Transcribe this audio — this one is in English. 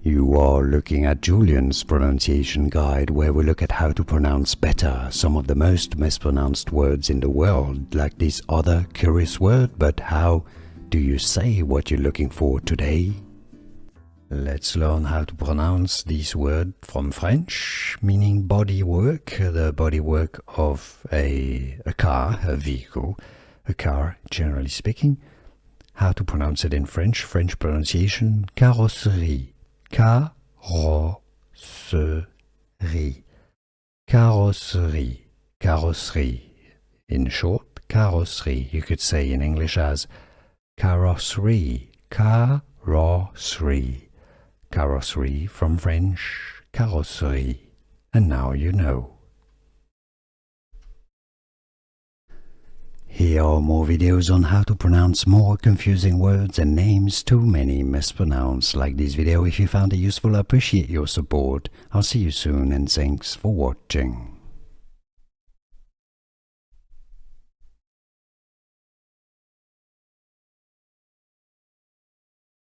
You are looking at Julian's pronunciation guide, where we look at how to pronounce better some of the most mispronounced words in the world, like this other curious word. But how do you say what you're looking for today? Let's learn how to pronounce this word from French, meaning bodywork, the bodywork of a car, a vehicle, a car, generally speaking. How to pronounce it in French, French pronunciation, carrosserie. Carrosserie. Carrosserie. Carrosserie. In short, carrosserie. You could say in English as carrosserie. Carrosserie. Carrosserie from French, carrosserie. And now you know. Here are more videos on how to pronounce more confusing words and names too many mispronounced. Like this video if you found it useful. I appreciate your support. I'll see you soon and thanks for watching.